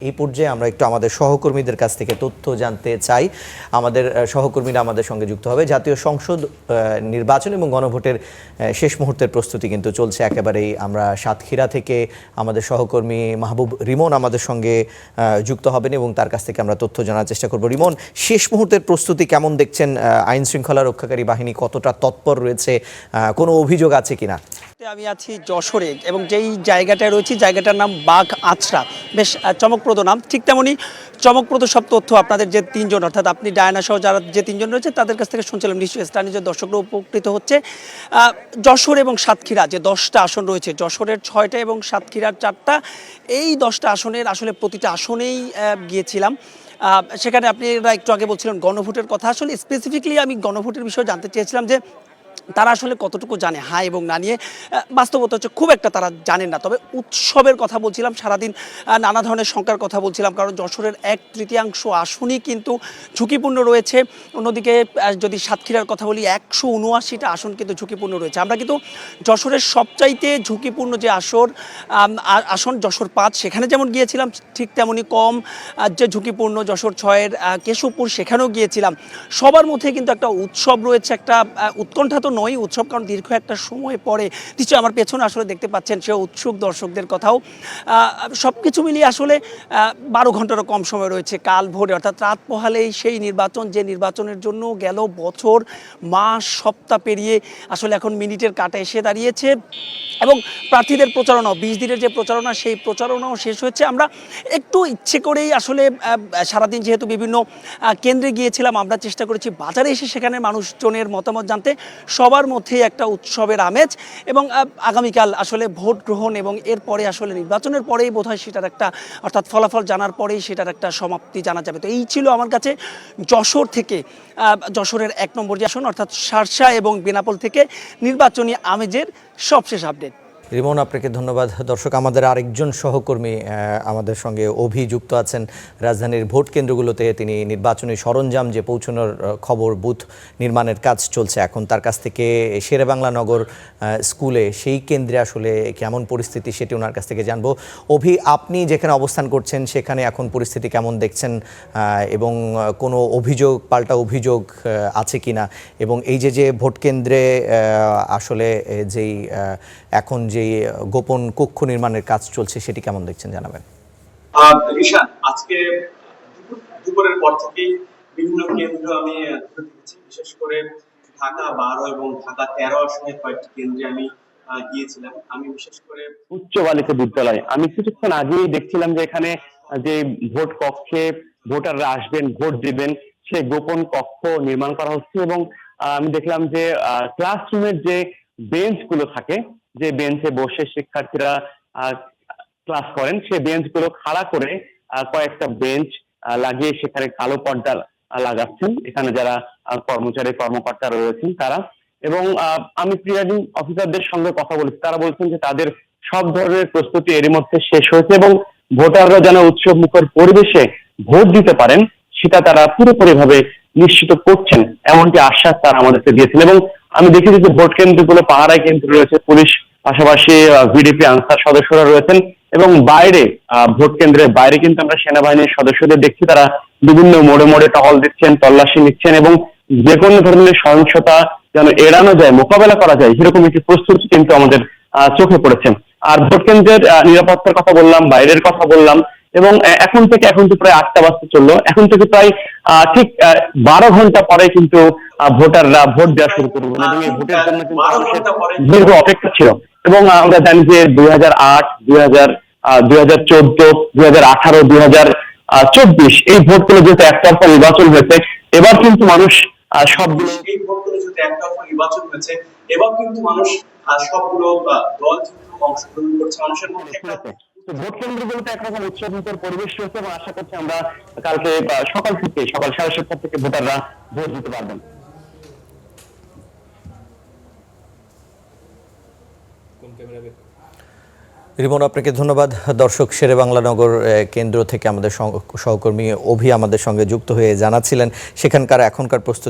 এই পর্যায়ে আমরা একটু আমাদের সহকর্মীদের কাছ থেকে তথ্য জানতে চাই। আমাদের সহকর্মীরা আমাদের সঙ্গে যুক্ত হবে। জাতীয় সংসদ নির্বাচন এবং গণভোটের শেষ মুহূর্তের প্রস্তুতি কিন্তু চলছে একেবারেই। আমরা সাতক্ষীরা থেকে আমাদের সহকর্মী মাহবুব রিমন আমাদের সঙ্গে যুক্ত হবেন এবং তার কাছ থেকে আমরা তথ্য জানার চেষ্টা করব। রিমন, শেষ মুহূর্তের প্রস্তুতি কেমন দেখছেন? আইন শৃঙ্খলা রক্ষাকারী বাহিনী কতটা তৎপর রয়েছে? কোনো অভিযোগ আছে কিনা? আমি আছি যশোরে এবং যেই জায়গাটায় রয়েছি জায়গাটার নাম বাঘ আঁচড়া। বেশ চমকপ্রদ নাম। ঠিক তেমনই চমকপ্রদ সব তথ্য আপনাদের যে তিনজন, অর্থাৎ আপনি ডায়না সহ যারা যে তিনজন রয়েছে তাদের কাছ থেকে শুনছিলাম। নিশ্চয়ই স্থানীয় দর্শকরা উপকৃত হচ্ছে। যশোর এবং সাতক্ষীরা যে 10টা আসন রয়েছে, যশোরের 6টা এবং সাতক্ষীরার 4টা, এই 10টা আসনের আসলে প্রতিটা আসনেই গিয়েছিলাম। সেখানে আপনারা একটু আগে বলছিলেন গণভোটের কথা। আসলে স্পেসিফিকলি আমি গণভোটের বিষয়ে জানতে চেয়েছিলাম যে তারা আসলে কতটুকু জানে হ্যাঁ এবং না নিয়ে। বাস্তবতা হচ্ছে খুব একটা তারা জানেন না। তবে উৎসবের কথা বলছিলাম, সারাদিন নানা ধরনের সংখ্যার কথা বলছিলাম, কারণ যশোরের 1/3 আসনই কিন্তু ঝুঁকিপূর্ণ রয়েছে। অন্যদিকে যদি সাতক্ষীরার কথা বলি, 179টা আসন কিন্তু ঝুঁকিপূর্ণ রয়েছে। আমরা কিন্তু যশোরের সবচাইতে ঝুঁকিপূর্ণ যে আসন যশোর 5, সেখানে যেমন গিয়েছিলাম, ঠিক তেমনই কম যে ঝুঁকিপূর্ণ যশোর 6-এর কেশবপুর, সেখানেও গিয়েছিলাম। সবার মধ্যে কিন্তু একটা উৎসব রয়েছে, একটা উৎকণ্ঠা তো নয় উৎসব, কারণ দীর্ঘ একটা সময় পরে নিশ্চয়ই আমার পেছনে আসলে দেখতে পাচ্ছেন সে উৎসুক দর্শকদের কথাও। সব কিছু মিলিয়ে আসলে 12 ঘন্টারও কম সময় রয়েছে। কাল ভোরে অর্থাৎ রাত পোহালেই সেই নির্বাচন, যে নির্বাচনের জন্য গেল বছর, মাস, সপ্তাহ পেরিয়ে আসলে এখন মিনিটের কাটা এসে দাঁড়িয়েছে। এবং প্রার্থীদের প্রচারণাও, 20 দিনের যে প্রচারণা, সেই প্রচারণাও শেষ হয়েছে। আমরা একটু ইচ্ছে করেই আসলে সারাদিন যেহেতু বিভিন্ন কেন্দ্রে গিয়েছিলাম, আমরা চেষ্টা করেছি বাজারে এসে সেখানে মানুষজনের মতামত জানতে। সবার মধ্যেই একটা উৎসবের আমেজ এবং আগামীকাল আসলে ভোট গ্রহণ এবং এরপরে আসলে নির্বাচনের পরেই বোধহয় সেটার একটা, অর্থাৎ ফলাফল জানার পরেই সেটার একটা সমাপ্তি জানা যাবে। তো এই ছিল আমার কাছে যশোর থেকে, যশোরের 1 নম্বর যে আসন অর্থাৎ শার্শা এবং বেনাপোল থেকে নির্বাচনী আমেজের সবশেষ আপডেট। রিমন, আপনাকে ধন্যবাদ। দর্শক, আমাদের আরেকজন সহকর্মী আমাদের সঙ্গে অভিযুক্ত আছেন রাজধানীর ভোট কেন্দ্রগুলোতে। তিনি নির্বাচনী সরঞ্জাম যে পৌঁছানোর খবর, বুথ নির্মাণের কাজ চলছে এখন, তার কাছ থেকে শেরেবাংলা নগর স্কুলে সেই কেন্দ্রে আসলে কেমন পরিস্থিতি সেটি ওনার কাছ থেকে জানবো। আপনি যেখানে অবস্থান করছেন সেখানে এখন পরিস্থিতি কেমন দেখছেন এবং কোনো অভিযোগ, পাল্টা অভিযোগ আছে কিনা, এবং এই যে ভোট কেন্দ্রে আসলে যেই এখন যে গোপন কক্ষ নির্মাণের কাজ চলছে সেটি কেমন দেখছেন জানাবেন। ঋষান, আজকে দুপুরের পর থেকেই বিভিন্ন কেন্দ্র আমি দেখেছি, বিশেষ করে ঢাকা 12 এবং ঢাকা 13 আসনের কয়েকটি কেন্দ্রে আমি গিয়েছিলাম। আমি বিশেষ করে উচ্চ বালিকা বিদ্যালয়, আমি কিছুক্ষণ আগেই দেখছিলাম যে এখানে যে ভোট কক্ষে ভোটাররা আসবেন, ভোট দিবেন, সে গোপন কক্ষ নির্মাণ করা হচ্ছে। এবং আমি দেখলাম যে ক্লাসরুমের যে বেঞ্চ গুলো থাকে, যে বেঞ্চে বসে শিক্ষার্থীরা ক্লাস করেন, সে বেঞ্চ গুলো খাড়া করে কয়েকটা বেঞ্চ লাগিয়ে সেখানে কালো পর্দা লাগাচ্ছেন এখানে যারা কর্মচারী কর্মকর্তা রয়েছেন তারা। এবং আমি প্রিজাইডিং অফিসারদের সঙ্গে কথা বলেছি, তারা বলছেন যে তাদের সব ধরনের প্রস্তুতি এরই মধ্যে শেষ হয়েছে এবং ভোটাররা যেন উৎসব মুখর পরিবেশে ভোট দিতে পারেন সেটা তারা পুরোপুরি ভাবে নিশ্চিত করছেন, এমনটি আশ্বাস তারা আমাদেরকে দিয়েছেন। এবং আমি দেখেছি যে ভোট কেন্দ্রগুলো পাহারায় কেন্দ্র রয়েছে, পুলিশ পাশাপাশি ভিডিপি আনসার সদস্যরা রয়েছেন। এবং বাইরে ভোট কেন্দ্রের বাইরে কিন্তু আমরা সেনাবাহিনীর সদস্যদের দেখছি, তারা বিভিন্ন মোড়ে মোড়ে টহল দিচ্ছেন, তল্লাশি নিচ্ছেন এবং যে কোনো ধরনের সহিংসতা যেন এড়ানো যায়, মোকাবেলা করা যায়, সেরকম একটি প্রস্তুতি কিন্তু আমাদের চোখে পড়েছে। আর ভোট কেন্দ্রের নিরাপত্তার কথা বললাম, বাইরের কথা বললাম। এবং এখন তো প্রায় 8টা বাজতে চললো, এখন থেকে প্রায় ঠিক 12 ঘন্টা পরে কিন্তু ভোটাররা ভোট দেওয়া শুরু করবেন এবং এই ভোটের জন্য কিন্তু দীর্ঘ অপেক্ষা ছিল। এবং আমরা জানি যে 2008, 2014, 2018, 2024 এই ভোটগুলো যেহেতু একতরফা নির্বাচন হয়েছে, এবার কিন্তু মানুষ সবগুলো এই ভোটগুলো যেহেতু একতরফা নির্বাচন হয়েছে, এবার কিন্তু মানুষ সবগুলো দল অংশগ্রহণ করছে। মানুষের মধ্যে ভোট কেন্দ্রগুলোতে একরকম উৎসবমুখর পরিবেশ রয়েছে এবং আশা করছি আমরা কালকে সকাল 7:30 থেকে ভোটাররা ভোট দিতে পারবেন। রিমন, আপনাকে ধন্যবাদ। দর্শক, শেরেবাংলা নগর কেন্দ্র থেকে আমাদের সহকর্মী আমাদের সঙ্গে যুক্ত হয়ে জানাচ্ছিলেন সেখানকার এখনকার প্রস্তুতি।